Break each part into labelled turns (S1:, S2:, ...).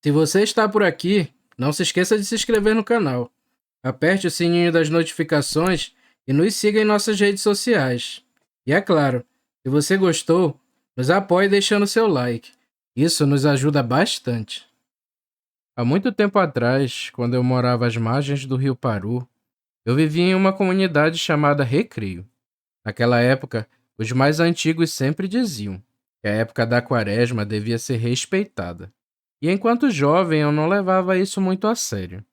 S1: Se você está por aqui, não se esqueça de se inscrever no canal. Aperte o sininho das notificações e nos siga em nossas redes sociais. E é claro, se você gostou, nos apoie deixando seu like. Isso nos ajuda bastante. Há muito tempo atrás, quando eu morava às margens do rio Paru, eu vivia em uma comunidade chamada Recreio. Naquela época, os mais antigos sempre diziam que a época da quaresma devia ser respeitada. E enquanto jovem, eu não levava isso muito a sério,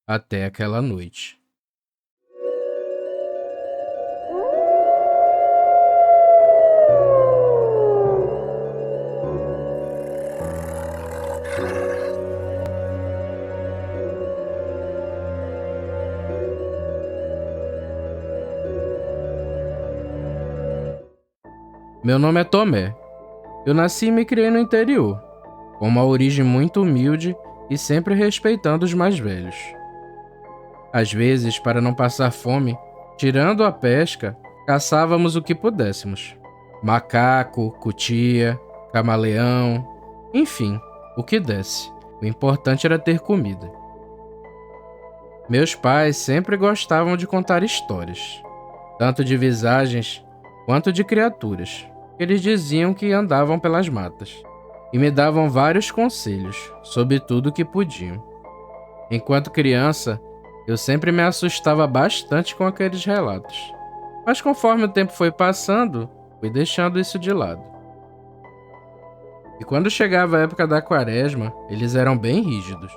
S1: até aquela noite. Meu nome é Tomé. Eu nasci e me criei no interior, com uma origem muito humilde e sempre respeitando os mais velhos. Às vezes, para não passar fome, tirando a pesca, caçávamos o que pudéssemos: macaco, cutia, camaleão, enfim, o que desse. O importante era ter comida. Meus pais sempre gostavam de contar histórias, tanto de visagens quanto de criaturas. Eles diziam que andavam pelas matas e me davam vários conselhos sobre tudo que podiam. Enquanto criança, eu sempre me assustava bastante com aqueles relatos, mas conforme o tempo foi passando, fui deixando isso de lado. E quando chegava a época da quaresma, eles eram bem rígidos.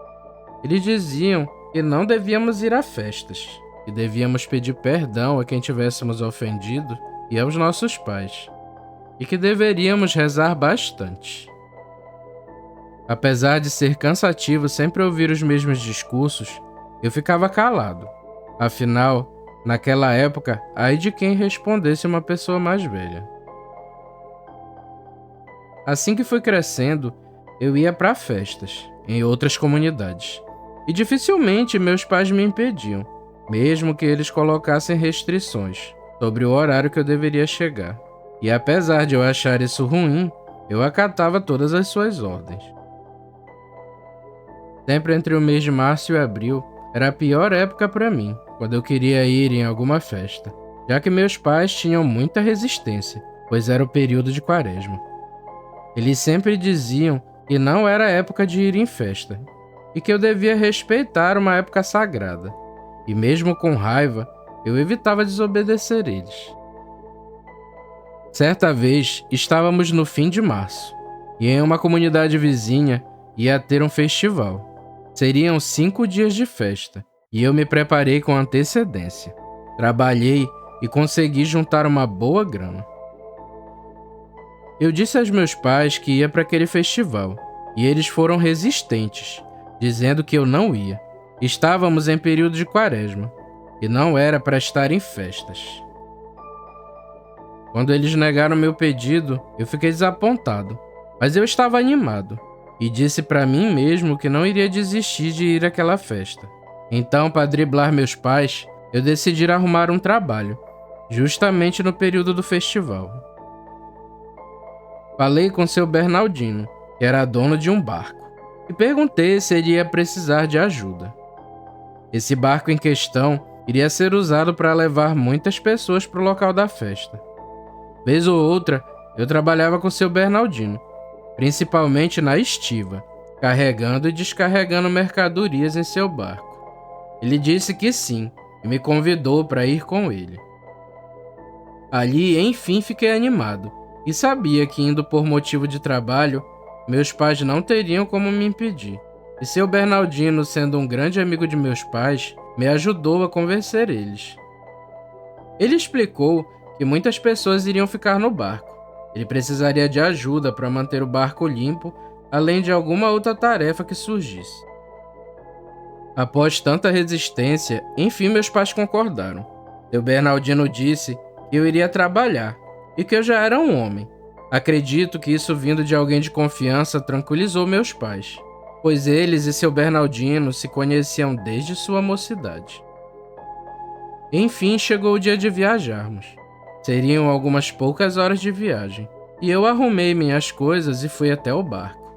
S1: Eles diziam que não devíamos ir a festas, que devíamos pedir perdão a quem tivéssemos ofendido e aos nossos pais, e que deveríamos rezar bastante. Apesar de ser cansativo sempre ouvir os mesmos discursos, eu ficava calado. Afinal, naquela época, ai de quem respondesse uma pessoa mais velha. Assim que fui crescendo, eu ia para festas, em outras comunidades. E dificilmente meus pais me impediam, mesmo que eles colocassem restrições sobre o horário que eu deveria chegar. E apesar de eu achar isso ruim, eu acatava todas as suas ordens. Sempre entre o mês de março e abril, era a pior época para mim, quando eu queria ir em alguma festa, já que meus pais tinham muita resistência, pois era o período de quaresma. Eles sempre diziam que não era época de ir em festa, e que eu devia respeitar uma época sagrada. E mesmo com raiva, eu evitava desobedecer eles. Certa vez, estávamos no fim de março, e em uma comunidade vizinha ia ter um festival. Seriam 5 dias de festa, e eu me preparei com antecedência. Trabalhei e consegui juntar uma boa grana. Eu disse aos meus pais que ia para aquele festival, e eles foram resistentes, dizendo que eu não ia. Estávamos em período de quaresma, e não era para estar em festas. Quando eles negaram meu pedido, eu fiquei desapontado, mas eu estava animado, e disse para mim mesmo que não iria desistir de ir àquela festa. Então, para driblar meus pais, eu decidi arrumar um trabalho, justamente no período do festival. Falei com seu Bernardino, que era dono de um barco, e perguntei se ele ia precisar de ajuda. Esse barco em questão iria ser usado para levar muitas pessoas para o local da festa. Vez ou outra, eu trabalhava com seu Bernardino, principalmente na estiva, carregando e descarregando mercadorias em seu barco. Ele disse que sim, e me convidou para ir com ele. Ali, enfim, fiquei animado, e sabia que indo por motivo de trabalho, meus pais não teriam como me impedir. E seu Bernardino, sendo um grande amigo de meus pais, me ajudou a convencer eles. Ele explicou que muitas pessoas iriam ficar no barco. Ele precisaria de ajuda para manter o barco limpo, além de alguma outra tarefa que surgisse. Após tanta resistência, enfim meus pais concordaram. Seu Bernardino disse que eu iria trabalhar e que eu já era um homem. Acredito que isso vindo de alguém de confiança tranquilizou meus pais, pois eles e seu Bernardino se conheciam desde sua mocidade. Enfim chegou o dia de viajarmos. Seriam algumas poucas horas de viagem, e eu arrumei minhas coisas e fui até o barco.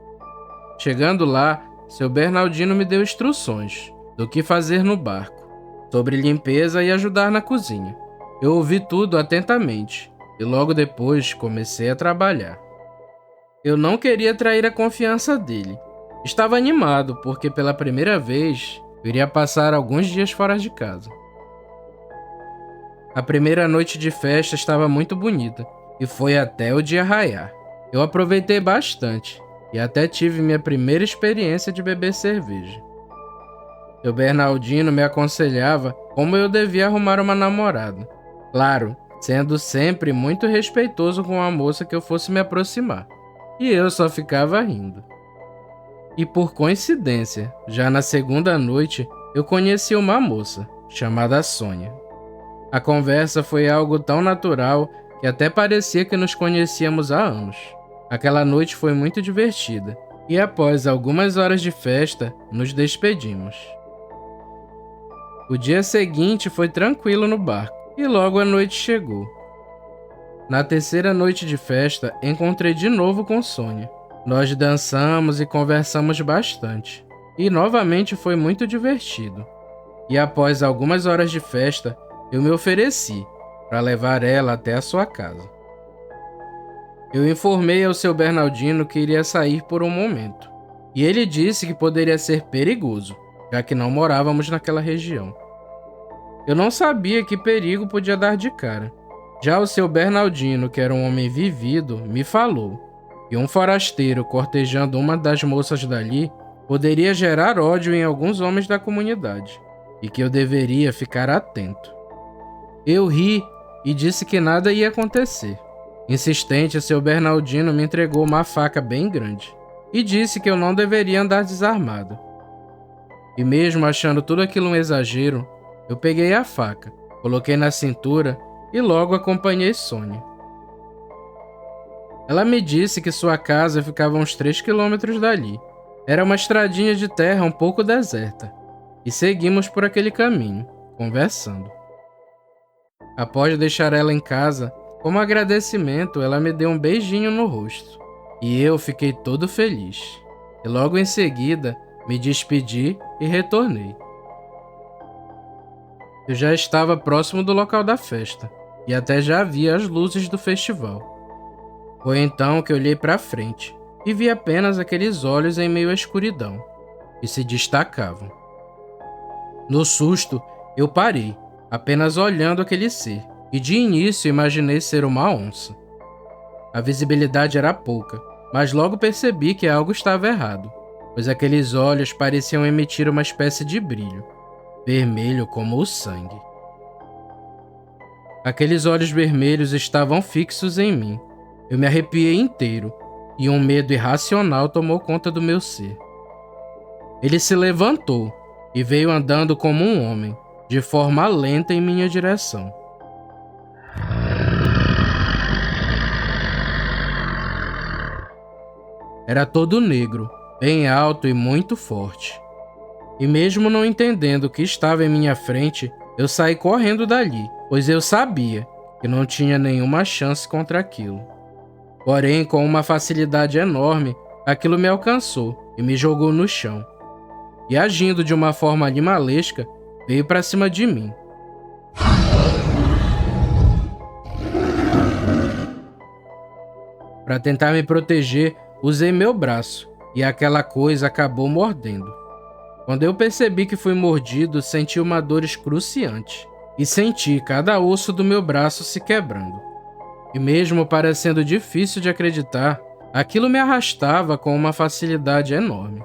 S1: Chegando lá, seu Bernardino me deu instruções do que fazer no barco, sobre limpeza e ajudar na cozinha. Eu ouvi tudo atentamente e logo depois comecei a trabalhar. Eu não queria trair a confiança dele. Estava animado porque pela primeira vez eu iria passar alguns dias fora de casa. A primeira noite de festa estava muito bonita e foi até o dia raiar. Eu aproveitei bastante e até tive minha primeira experiência de beber cerveja. Seu Bernardino me aconselhava como eu devia arrumar uma namorada. Claro, sendo sempre muito respeitoso com a moça que eu fosse me aproximar. E eu só ficava rindo. E por coincidência, já na segunda noite, eu conheci uma moça, chamada Sônia. A conversa foi algo tão natural que até parecia que nos conhecíamos há anos. Aquela noite foi muito divertida, e após algumas horas de festa, nos despedimos. O dia seguinte foi tranquilo no barco, e logo a noite chegou. Na terceira noite de festa, encontrei de novo com Sônia. Nós dançamos e conversamos bastante, e novamente foi muito divertido. E após algumas horas de festa, eu me ofereci para levar ela até a sua casa. Eu informei ao seu Bernardino que iria sair por um momento, e ele disse que poderia ser perigoso, já que não morávamos naquela região. Eu não sabia que perigo podia dar de cara. Já o seu Bernardino, que era um homem vivido, me falou que um forasteiro cortejando uma das moças dali poderia gerar ódio em alguns homens da comunidade, e que eu deveria ficar atento. Eu ri e disse que nada ia acontecer. Insistente, seu Bernardino me entregou uma faca bem grande e disse que eu não deveria andar desarmado. E mesmo achando tudo aquilo um exagero, eu peguei a faca, coloquei na cintura e logo acompanhei Sônia. Ela me disse que sua casa ficava a uns 3 quilômetros dali. Era uma estradinha de terra um pouco deserta, e seguimos por aquele caminho, conversando. Após deixar ela em casa, como agradecimento, ela me deu um beijinho no rosto, e eu fiquei todo feliz. E logo em seguida, me despedi e retornei. Eu já estava próximo do local da festa, e até já via as luzes do festival. Foi então que olhei para frente, e vi apenas aqueles olhos em meio à escuridão, que se destacavam. No susto, eu parei, apenas olhando aquele ser, e de início imaginei ser uma onça. A visibilidade era pouca, mas logo percebi que algo estava errado, pois aqueles olhos pareciam emitir uma espécie de brilho, vermelho como o sangue. Aqueles olhos vermelhos estavam fixos em mim. Eu me arrepiei inteiro, e um medo irracional tomou conta do meu ser. Ele se levantou e veio andando como um homem, de forma lenta em minha direção. Era todo negro, bem alto e muito forte. E mesmo não entendendo o que estava em minha frente, eu saí correndo dali, pois eu sabia que não tinha nenhuma chance contra aquilo. Porém, com uma facilidade enorme, aquilo me alcançou e me jogou no chão. E agindo de uma forma animalesca, veio para cima de mim. Para tentar me proteger, usei meu braço e aquela coisa acabou mordendo. Quando eu percebi que fui mordido, senti uma dor excruciante e senti cada osso do meu braço se quebrando. E mesmo parecendo difícil de acreditar, aquilo me arrastava com uma facilidade enorme.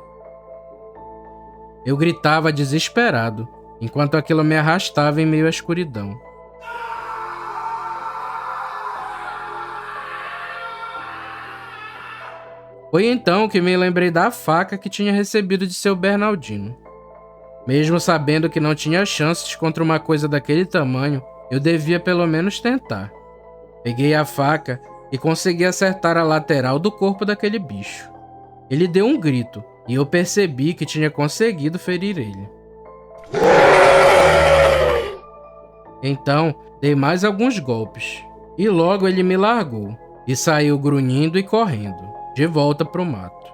S1: Eu gritava desesperado, enquanto aquilo me arrastava em meio à escuridão. Foi então que me lembrei da faca que tinha recebido de seu Bernardino. Mesmo sabendo que não tinha chances contra uma coisa daquele tamanho, eu devia pelo menos tentar. Peguei a faca e consegui acertar a lateral do corpo daquele bicho. Ele deu um grito e eu percebi que tinha conseguido ferir ele. Então, dei mais alguns golpes e logo ele me largou e saiu grunhindo e correndo, de volta para o mato.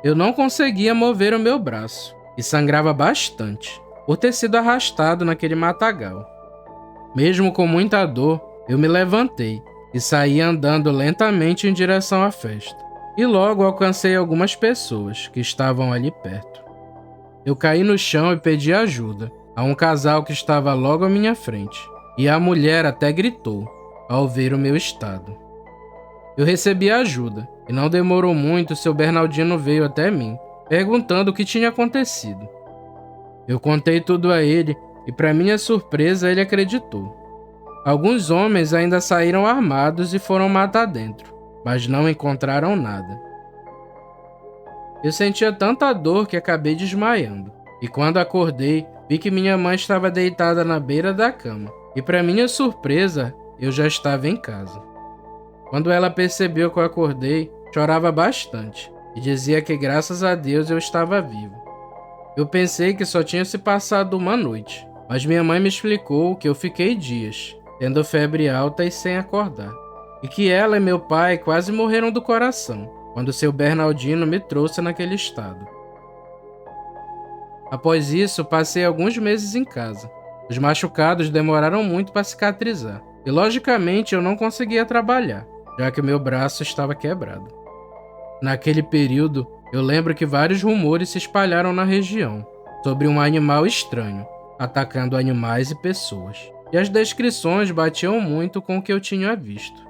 S1: Eu não conseguia mover o meu braço e sangrava bastante por ter sido arrastado naquele matagal. Mesmo com muita dor, eu me levantei e saí andando lentamente em direção à festa. E logo alcancei algumas pessoas que estavam ali perto. Eu caí no chão e pedi ajuda a um casal que estava logo à minha frente, e a mulher até gritou ao ver o meu estado. Eu recebi ajuda e não demorou muito, seu Bernardino veio até mim, perguntando o que tinha acontecido. Eu contei tudo a ele e, para minha surpresa, ele acreditou. Alguns homens ainda saíram armados e foram matar dentro, mas não encontraram nada. Eu sentia tanta dor que acabei desmaiando, e quando acordei, vi que minha mãe estava deitada na beira da cama, e para minha surpresa, eu já estava em casa. Quando ela percebeu que eu acordei, chorava bastante, e dizia que graças a Deus eu estava vivo. Eu pensei que só tinha se passado uma noite, mas minha mãe me explicou que eu fiquei dias, tendo febre alta e sem acordar, e que ela e meu pai quase morreram do coração, quando seu Bernardino me trouxe naquele estado. Após isso, passei alguns meses em casa. Os machucados demoraram muito para cicatrizar, e logicamente eu não conseguia trabalhar, já que meu braço estava quebrado. Naquele período, eu lembro que vários rumores se espalharam na região sobre um animal estranho, atacando animais e pessoas, e as descrições batiam muito com o que eu tinha visto.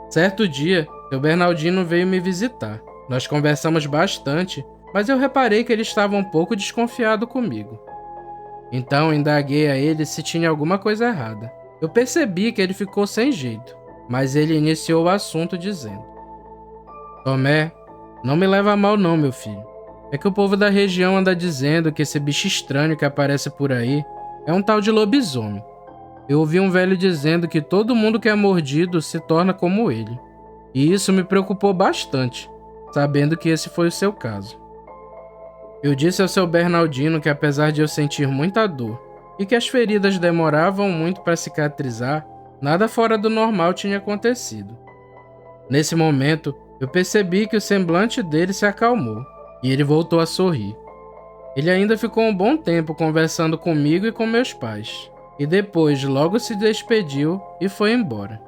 S1: Certo dia, seu Bernardino veio me visitar. Nós conversamos bastante, mas eu reparei que ele estava um pouco desconfiado comigo. Então indaguei a ele se tinha alguma coisa errada. Eu percebi que ele ficou sem jeito, mas ele iniciou o assunto dizendo: Tomé, não me leva a mal não, meu filho. É que o povo da região anda dizendo que esse bicho estranho que aparece por aí é um tal de lobisomem. Eu ouvi um velho dizendo que todo mundo que é mordido se torna como ele. E isso me preocupou bastante, sabendo que esse foi o seu caso. Eu disse ao seu Bernardino que apesar de eu sentir muita dor e que as feridas demoravam muito para cicatrizar, nada fora do normal tinha acontecido. Nesse momento, eu percebi que o semblante dele se acalmou e ele voltou a sorrir. Ele ainda ficou um bom tempo conversando comigo e com meus pais, e depois logo se despediu e foi embora.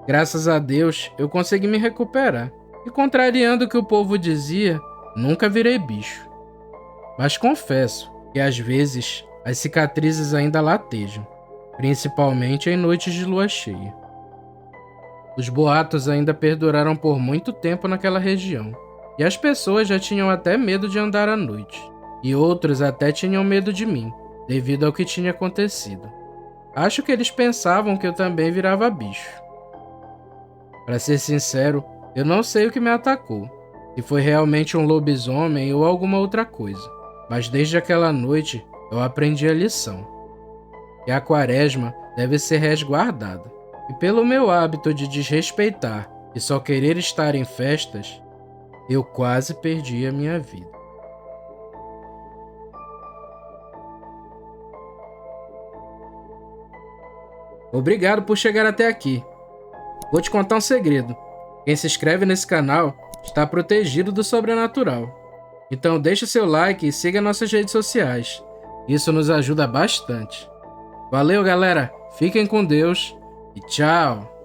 S1: Graças a Deus, eu consegui me recuperar, e contrariando o que o povo dizia, nunca virei bicho. Mas confesso que às vezes as cicatrizes ainda latejam, principalmente em noites de lua cheia. Os boatos ainda perduraram por muito tempo naquela região, e as pessoas já tinham até medo de andar à noite, e outros até tinham medo de mim, devido ao que tinha acontecido. Acho que eles pensavam que eu também virava bicho. Para ser sincero, eu não sei o que me atacou, se foi realmente um lobisomem ou alguma outra coisa, mas desde aquela noite eu aprendi a lição, que a quaresma deve ser resguardada, e pelo meu hábito de desrespeitar e só querer estar em festas, eu quase perdi a minha vida. Obrigado por chegar até aqui. Vou te contar um segredo. Quem se inscreve nesse canal está protegido do sobrenatural. Então deixe seu like e siga nossas redes sociais. Isso nos ajuda bastante. Valeu, galera. Fiquem com Deus e tchau.